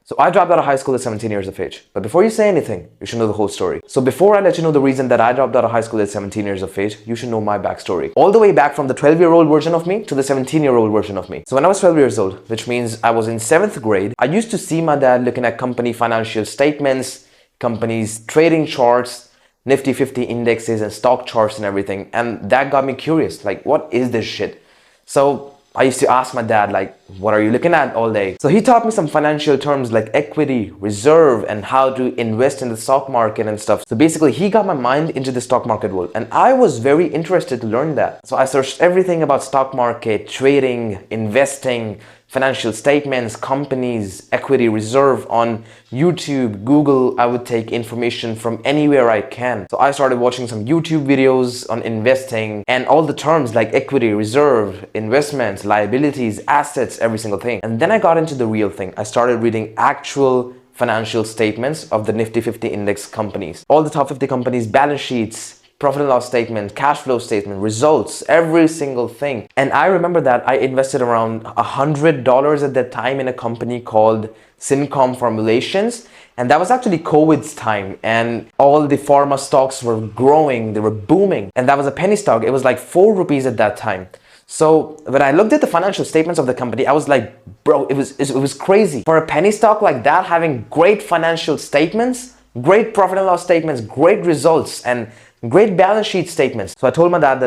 So I dropped out of high school at 17 years of age. But before you say anything, you should know the whole story. So before I let you know the reason that I dropped out of high school at 17 years of age, you should know my backstory. All the way back from the 12-year-old version of me to the 17-year-old version of me. So when I was 12 years old, which means I was in 7th grade, I used to see my dad looking at company financial statements, companies' trading charts, Nifty 50 indexes and stock charts and everything. And that got me curious, like, what is this shit? So I used to ask my dad, like, what are you looking at all day? So he taught me some financial terms like equity, reserve, and how to invest in the stock market and stuff. So basically, he got my mind into the stock market world. And I was very interested to learn that. So I searched everything about stock market, trading, investing, financial statements, companies, equity, reserve on YouTube, Google. I would take information from anywhere I can. So I started watching some YouTube videos on investing and all the terms like equity, reserve, investments, liabilities, assets, every single thing. And then I got into the real thing. I started reading actual financial statements of the Nifty 50 index companies. All the top 50 companies, balance sheets, profit and loss statement, cash flow statement, results, every single thing. And I remember that I invested around $100 at that time in a company called Syncom Formulations. And that was actually COVID's time, and all the pharma stocks were growing, they were booming. And that was a penny stock. It was like 4 rupees at that time. So when I looked at the financial statements of the company, I was like, bro, it was crazy. For a penny stock like that, having great financial statements, great profit and loss statements, great results, and great balance sheet statements. So I told my dad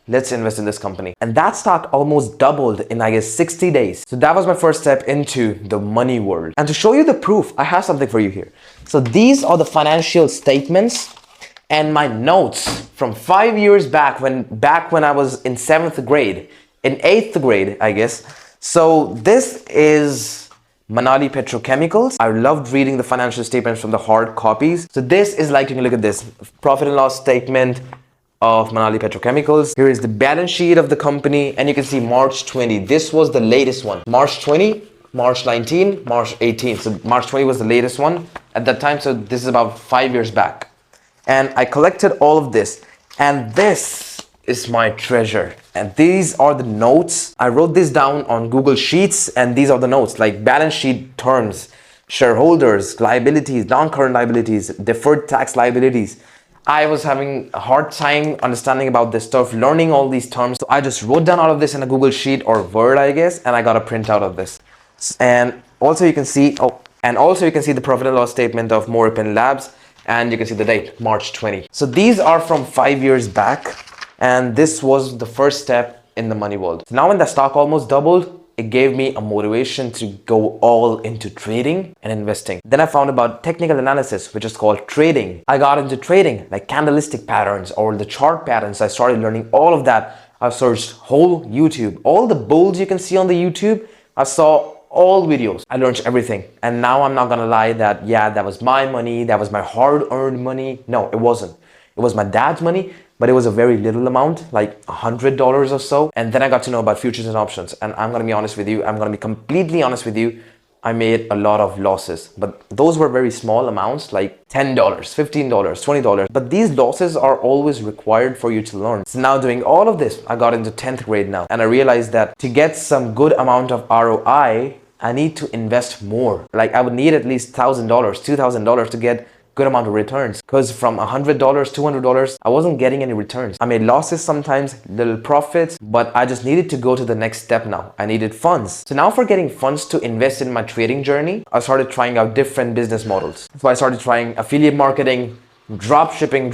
let's invest in this company. And that stock almost doubled in, I guess, 60 days. So that was my first step into the money world. And to show you the proof, I have something for you here. So these are the financial statements and my notes from 5 years back when I was in 7th grade, in 8th grade, I guess. So this is Manali Petrochemicals. I loved reading the financial statements from the hard copies. So this is like, you can look at this profit and loss statement of Manali Petrochemicals. Here is the balance sheet of the company, and you can see March 20. This was the latest one. March 20, March 19, March 18. So March 20 was the latest one at that time. So this is about 5 years back. And I collected all of this, and this is my treasure. And these are the notes. I wrote this down on Google Sheets, and these are the notes, like balance sheet terms, shareholders, liabilities, non-current liabilities, deferred tax liabilities. I was having a hard time understanding about this stuff, learning all these terms. So I just wrote down all of this in a Google Sheet or Word, I guess, and I got a printout of this. And also you can see, the profit and loss statement of Moripin Labs, and you can see the date, March 20. So these are from 5 years back. And this was the first step in the money world. So now when the stock almost doubled, it gave me a motivation to go all into trading and investing. Then I found about technical analysis, which is called trading. I got into trading, like candlestick patterns or the chart patterns. I started learning all of that. I searched whole YouTube. All the bulls you can see on the YouTube, I saw all videos. I learned everything. And now I'm not gonna lie that, yeah, that was my money. That was my hard-earned money. No, it wasn't. It was my dad's money. But it was a very little amount, like $100 or so. And then I got to know about futures and options. And I'm gonna be honest with you, I'm gonna be completely honest with you, I made a lot of losses. But those were very small amounts, like $10, $15, $20. But these losses are always required for you to learn. So now doing all of this, I got into 10th grade now. And I realized that to get some good amount of ROI, I need to invest more. Like I would need at least $1,000, $2,000 to get good amount of returns, because from $100, $200, I wasn't getting any returns. I made losses sometimes, little profits, but I just needed to go to the next step now. I needed funds. So now for getting funds to invest in my trading journey, I started trying out different business models. So I started trying affiliate marketing, drop shipping.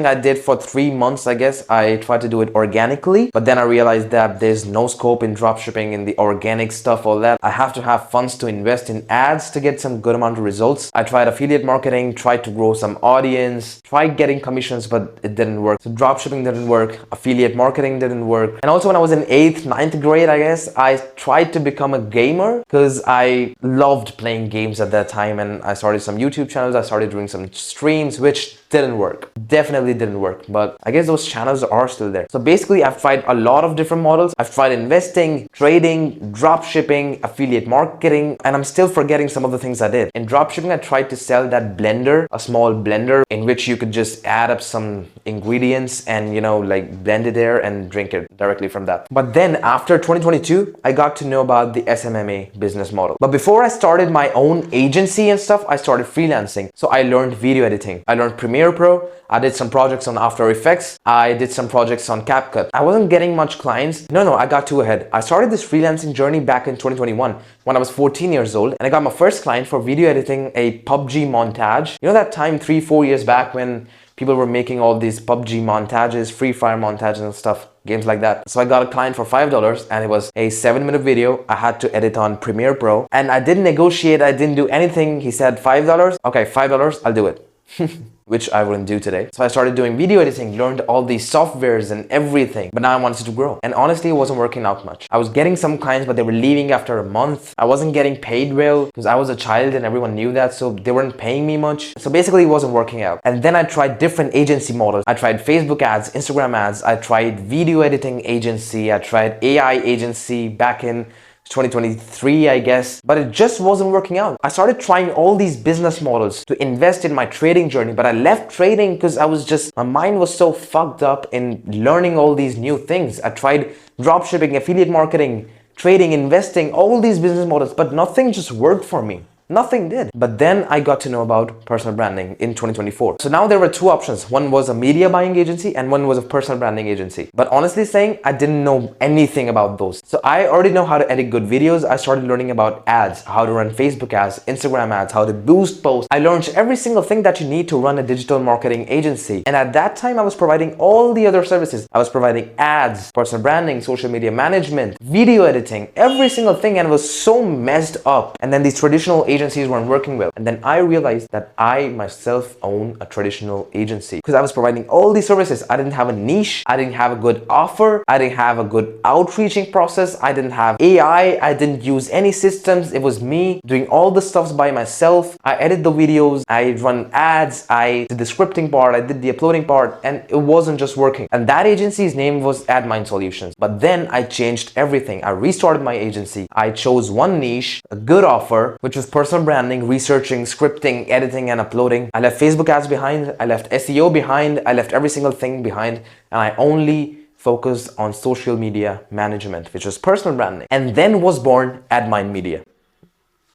I did for 3 months, I guess. I tried to do it organically, but then I realized that there's no scope in drop shipping, in the organic stuff, all that. I have to have funds to invest in ads to get some good amount of results. I tried affiliate marketing, tried to grow some audience, tried getting commissions, but it didn't work. So drop shipping didn't work, affiliate marketing didn't work. And also when I was in 8th, 9th grade, I guess, I tried to become a gamer because I loved playing games at that time, and I started some YouTube channels. I started doing some streams, which didn't work. Definitely didn't work, but I guess those channels are still there. So basically, I've tried a lot of different models. I've tried investing, trading, drop shipping, affiliate marketing, and I'm still forgetting some of the things I did. In drop shipping, I tried to sell that blender, a small blender in which you could just add up some ingredients and, you know, like blend it there and drink it directly from that. But then after 2022, I got to know about the SMMA business model. But before I started my own agency and stuff, I started freelancing. So I learned video editing. I learned Premiere Pro. I did some projects on After Effects. I did some projects on CapCut. I wasn't getting much clients. No, I got too ahead. I started this freelancing journey back in 2021 when I was 14 years old, and I got my first client for video editing a PUBG montage. You know that time 3-4 years back when people were making all these PUBG montages, Free Fire montages and stuff, games like that. So I got a client for $5 and it was a 7-minute video. I had to edit on Premiere Pro and I didn't negotiate. I didn't do anything. He said $5. Okay, $5, I'll do it. Which I wouldn't do today. So I started doing video editing, learned all these softwares and everything, but now I wanted to grow. And honestly, it wasn't working out much. I was getting some clients, but they were leaving after a month. I wasn't getting paid well because I was a child and everyone knew that, so they weren't paying me much. So basically, it wasn't working out. And then I tried different agency models. I tried Facebook ads, Instagram ads, I tried video editing agency, I tried AI agency back in 2023, I guess, but it just wasn't working out. I started trying all these business models to invest in my trading journey, but I left trading because my mind was so fucked up in learning all these new things. I tried dropshipping, affiliate marketing, trading, investing, all these business models, but nothing just worked for me. Nothing did. But then I got to know about personal branding in 2024. So now there were two options. One was a media buying agency and one was a personal branding agency. But honestly saying, I didn't know anything about those. So I already know how to edit good videos. I started learning about ads, how to run Facebook ads, Instagram ads, how to boost posts. I learned every single thing that you need to run a digital marketing agency. And at that time, I was providing all the other services. I was providing ads, personal branding, social media management, video editing, every single thing, and it was so messed up. And then these traditional agencies weren't working well. And then I realized that I myself own a traditional agency because I was providing all these services. I didn't have a niche. I didn't have a good offer. I didn't have a good outreaching process. I didn't have AI. I didn't use any systems. It was me doing all the stuffs by myself. I edit the videos. I run ads. I did the scripting part. I did the uploading part, and it wasn't just working. And that agency's name was AdMind Solutions. But then I changed everything. I restarted my agency. I chose one niche, a good offer, which was personal branding, researching, scripting, editing, and uploading. I left Facebook ads behind. I left SEO behind. I left every single thing behind. And I only focused on social media management, which was personal branding. And then was born AdMind Media.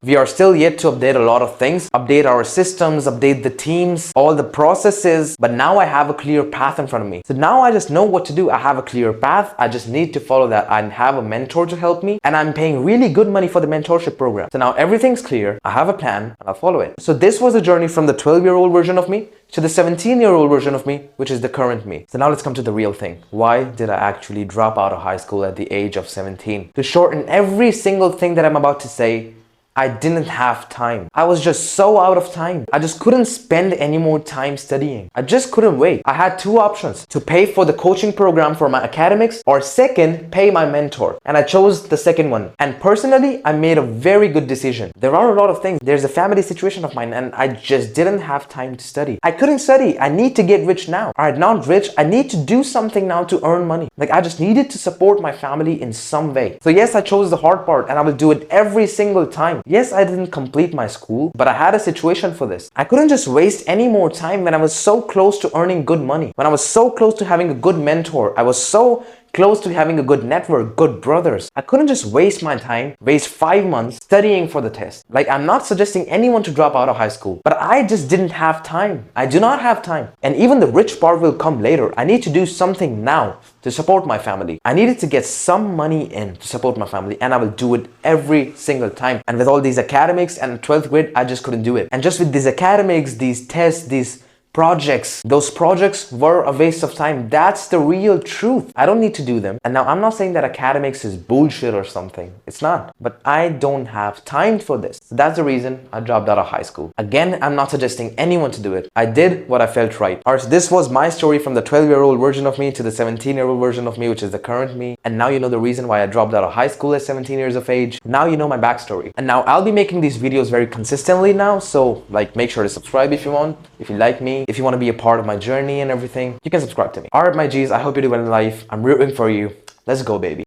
We are still yet to update a lot of things, update our systems, update the teams, all the processes, but now I have a clear path in front of me. So now I just know what to do. I have a clear path. I just need to follow that. I have a mentor to help me, and I'm paying really good money for the mentorship program. So now everything's clear. I have a plan and I'll follow it. So this was the journey from the 12-year-old version of me to the 17-year-old version of me, which is the current me. So now let's come to the real thing. Why did I actually drop out of high school at the age of 17? To shorten every single thing that I'm about to say, I didn't have time. I was just so out of time. I just couldn't spend any more time studying. I just couldn't wait. I had two options: to pay for the coaching program for my academics, or second, pay my mentor. And I chose the second one. And personally, I made a very good decision. There are a lot of things. There's a family situation of mine and I just didn't have time to study. I couldn't study. I need to get rich now. Alright, not rich. I need to do something now to earn money. Like, I just needed to support my family in some way. So yes, I chose the hard part and I will do it every single time. Yes, I didn't complete my school, but I had a situation for this. I couldn't just waste any more time when I was so close to earning good money, when I was so close to having a good mentor, I was so close to having a good network, good brothers. I couldn't just waste my time, waste 5 months studying for the test. Like, I'm not suggesting anyone to drop out of high school, but I just didn't have time. I do not have time. And even the rich part will come later. I need to do something now to support my family. I needed to get some money in to support my family, and I will do it every single time. And with all these academics and 12th grade, I just couldn't do it. And just with these academics, these tests, these projects, those projects were a waste of time. That's the real truth. I don't need to do them. And now I'm not saying that academics is bullshit or something. It's not. But I don't have time for this. So that's the reason I dropped out of high school. Again, I'm not suggesting anyone to do it. I did what I felt right. Alright, so this was my story from the 12-year-old version of me to the 17-year-old version of me, which is the current me. And now you know the reason why I dropped out of high school at 17 years of age. Now you know my backstory. And now I'll be making these videos very consistently now. So like, make sure to subscribe if you want. If you like me, me, if you want to be a part of my journey and everything, you can subscribe to me. Alright my G's, I hope you do well in life. I'm rooting for you. Let's go, baby.